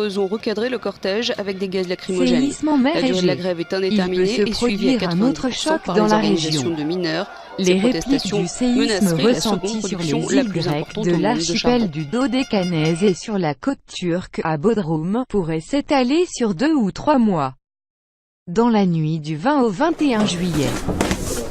nombreux ont recadré le cortège avec des gaz lacrymogènes. Séisme en mer La durée de la Égée. grève est Il indéterminée peut et se suivie à produire un autre 90% choc par dans les la organisations région. de mineurs. Les Ces répliques protestations du séisme menaceraient la seconde ressenties sur les production la îles plus grecques importante de au monde de l'archipel charbon. du Dodécanèse et sur la côte turque à Bodrum pourraient s'étaler sur 2 ou 3 mois. Dans la nuit du 20 au 21 juillet,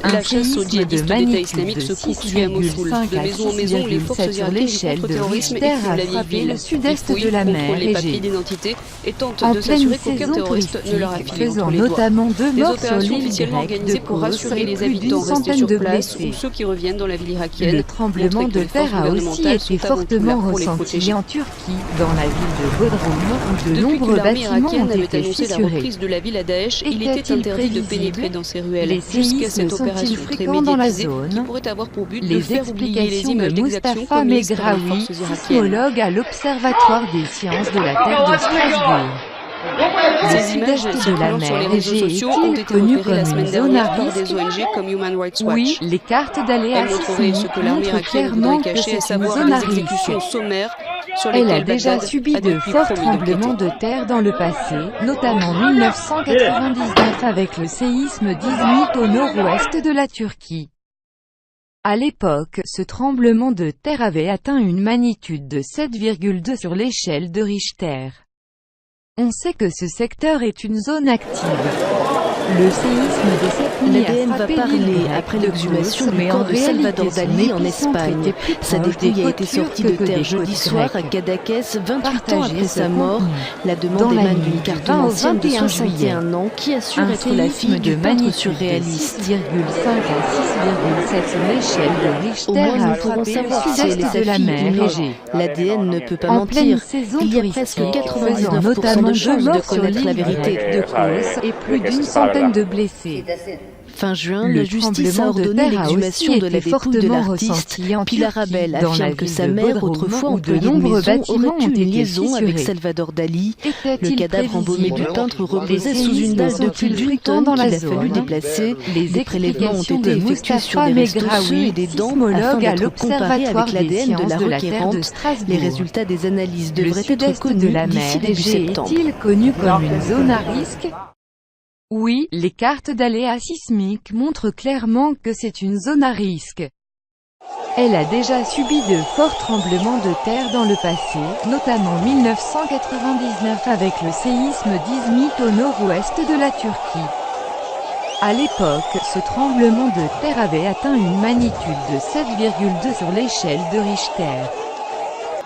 La un chasse aux séisme de djihadistes d'État magnitude islamique de se poursuit à Mossoul. 6,5 De à maison en maison, les forces 6,7 sur irakiennes du l'échelle de contre-terrorisme Richter écument a la vieille frappé ville. le sud-est Ils fouillent, de la mer contrôlent les papiers Égée. d'identité et tentent En de pleine s'assurer qu'aucun saison terroriste ne leur a touristique, filé entre faisant les doigts. notamment 2 Des morts sur opérations l'île officiellement grecque de organisées pour Kos rassurer et les plus habitants d'une restés centaine sur de place blessés. ou ceux qui reviennent dans la ville irakienne. Le tremblement montraient que de les forces terre a aussi gouvernementales été sont avant tout là fortement pour les ressenti protéger. en Turquie, dans la ville de Bodrum, où de Depuis que nombreux l'armée bâtiments ont irakienne avait été annoncé la fissurés. reprise de la ville à Daesh, il était Était-il interdit de prévisible? pénétrer dans ces ruelles. Les Jusqu'à séismes cette sont-ils opération très fréquents dans la médiatisée qui zone? pourrait avoir pour but de Les faire oublier les explications images de d'exactions Mustapha commises par les Megraoui, forces irakiennes. sismologue à l'Observatoire des sciences de la Terre de Strasbourg. Le Ces images sud-est de la circulant sur les mer réseaux Égée sociaux ont est-il été connu repérées la comme semaine une zone dernière à par des risque? ONG comme Human Rights Watch. Oui, les cartes d'aléas Elles montreraient ce sismiques que l'armée montrent irakienne clairement voudrait que cacher, à c'est une savoir zone à des risque. exécutions sommaires sur Elle a lesquelles déjà Bagdad subi a de depuis forts promis tremblements d'enquêter. de terre dans le passé, notamment 1999 avec le séisme d'Izmit au nord-ouest de la Turquie. À l'époque, ce tremblement de terre avait atteint une magnitude de 7,2 sur l'échelle de Richter. On sait que ce secteur est une zone active. Le séisme de cette nuit L'ADN a va frappé parler l'île après grecque de l'exhumation Kos, du mais corps en de Salvador réalité son Dali en épicentre Espagne. était plus Sa proche des dépouille a côtes été sortie turques de que terre des jeudi côtes soir à grecques. Cadaqués, 28 ans Partagez après ce sa mort. contenu. La demande Dans la émane nuit d'une du carte 20 au ancienne de 21 61 ans qui assure Un être la fille séisme du de peintre magnitude de surréaliste. 6,5 à 6,7 sur l'échelle de Au Richter moins, a nous pourrons frappé le savoir si elle est sud-est sa de la fille mer ou non. Égée. L'ADN ne peut pas En pleine mentir. saison Il y a touristique, presque faisant 99% notamment de 2 chances de morts sur connaître la l'île vérité. grecque de Kos et plus d'une centaine de blessés. Fin juin, Le la justice a tremblement de ordonné terre a l'exhumation aussi de la été dépouille de fortement l'artiste. ressenti en Pilar Turquie, Abel dans la affirme que ville sa de mère, Bodrum, autrefois où de employée de nombreux maison, bâtiments aurait eu ont une été liaison avec fissurés. Salvador Dali. Le Était-il cadavre embaumé du prévisible? peintre Les reposait sous une séismes dalle de plus sont-ils d'une fréquents tonne dans la qu'il a fallu zone? déplacer. Les Des prélèvements ont explications été de effectués sur Mustapha des restes osseux Megraoui, et des dents afin sismologue à d'être comparés l'Observatoire avec des l'ADN de sciences la de la Terre de requérante. Strasbourg. Les résultats des analyses Le devraient être sud-est de connus la d'ici mer début Égée septembre. est-il connu comme une zone à risque? Oui, les cartes d'aléas sismiques montrent clairement que c'est une zone à risque. Elle a déjà subi de forts tremblements de terre dans le passé, notamment 1999 avec le séisme d'Izmit au nord-ouest de la Turquie. À l'époque, ce tremblement de terre avait atteint une magnitude de 7,2 sur l'échelle de Richter.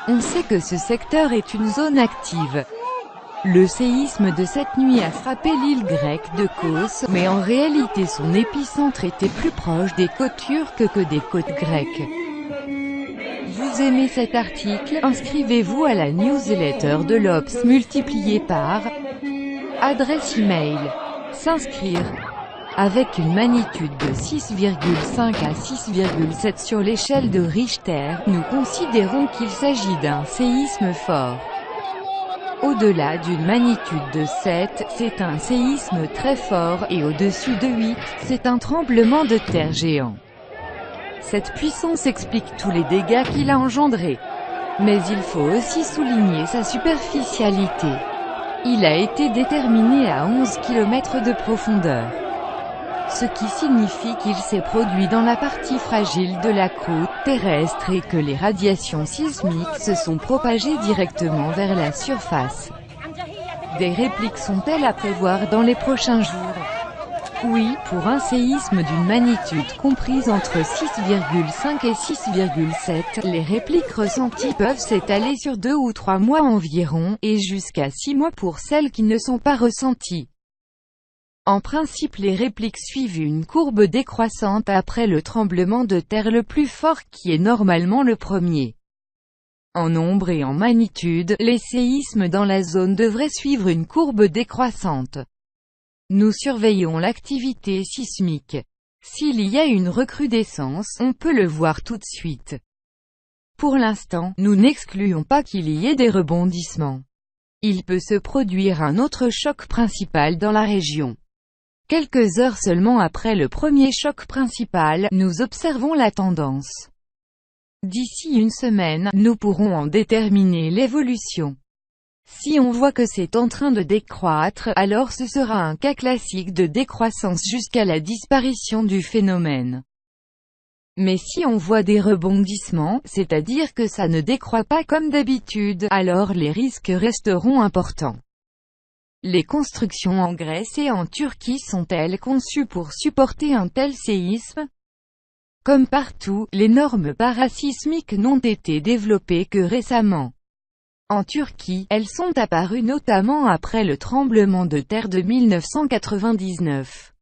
On sait que ce secteur est une zone active. Le séisme de cette nuit a frappé l'île grecque de Kos, mais en réalité son épicentre était plus proche des côtes turques que des côtes grecques. Vous aimez cet article? Inscrivez-vous à la newsletter de l'Obs multiplié par adresse email. S'inscrire. Avec une magnitude de 6,5 à 6,7 sur l'échelle de Richter, nous considérons qu'il s'agit d'un séisme fort. Au-delà d'une magnitude de 7, c'est un séisme très fort, et au-dessus de 8, c'est un tremblement de terre géant. Cette puissance explique tous les dégâts qu'il a engendrés. Mais il faut aussi souligner sa superficialité. Il a été déterminé à 11 km de profondeur. Ce qui signifie qu'il s'est produit dans la partie fragile de la croûte terrestre et que les radiations sismiques se sont propagées directement vers la surface. Des répliques sont-elles à prévoir dans les prochains jours? Oui, pour un séisme d'une magnitude comprise entre 6,5 et 6,7, les répliques ressenties peuvent s'étaler sur 2 ou 3 mois environ, et jusqu'à 6 mois pour celles qui ne sont pas ressenties. En principe, les répliques suivent une courbe décroissante après le tremblement de terre le plus fort qui est normalement le premier. En nombre et en magnitude, les séismes dans la zone devraient suivre une courbe décroissante. Nous surveillons l'activité sismique. S'il y a une recrudescence, on peut le voir tout de suite. Pour l'instant, nous n'excluons pas qu'il y ait des rebondissements. Il peut se produire un autre choc principal dans la région. Quelques heures seulement après le premier choc principal, nous observons la tendance. D'ici une semaine, nous pourrons en déterminer l'évolution. Si on voit que c'est en train de décroître, alors ce sera un cas classique de décroissance jusqu'à la disparition du phénomène. Mais si on voit des rebondissements, c'est-à-dire que ça ne décroît pas comme d'habitude, alors les risques resteront importants. Les constructions en Grèce et en Turquie sont-elles conçues pour supporter un tel séisme? Comme partout, les normes parasismiques n'ont été développées que récemment. En Turquie, elles sont apparues notamment après le tremblement de terre de 1999.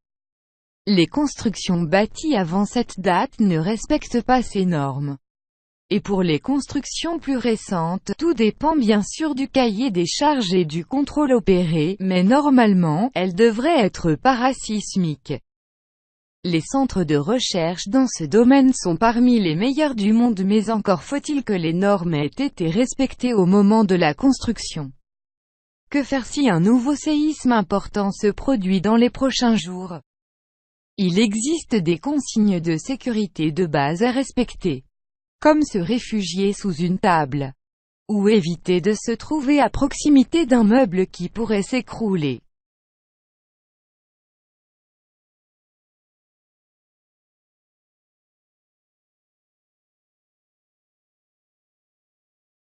Les constructions bâties avant cette date ne respectent pas ces normes. Et pour les constructions plus récentes, tout dépend bien sûr du cahier des charges et du contrôle opéré, mais normalement, elles devraient être parasismiques. Les centres de recherche dans ce domaine sont parmi les meilleurs du monde, mais encore faut-il que les normes aient été respectées au moment de la construction. Que faire si un nouveau séisme important se produit dans les prochains jours? Il existe des consignes de sécurité de base à respecter, comme se réfugier sous une table, ou éviter de se trouver à proximité d'un meuble qui pourrait s'écrouler.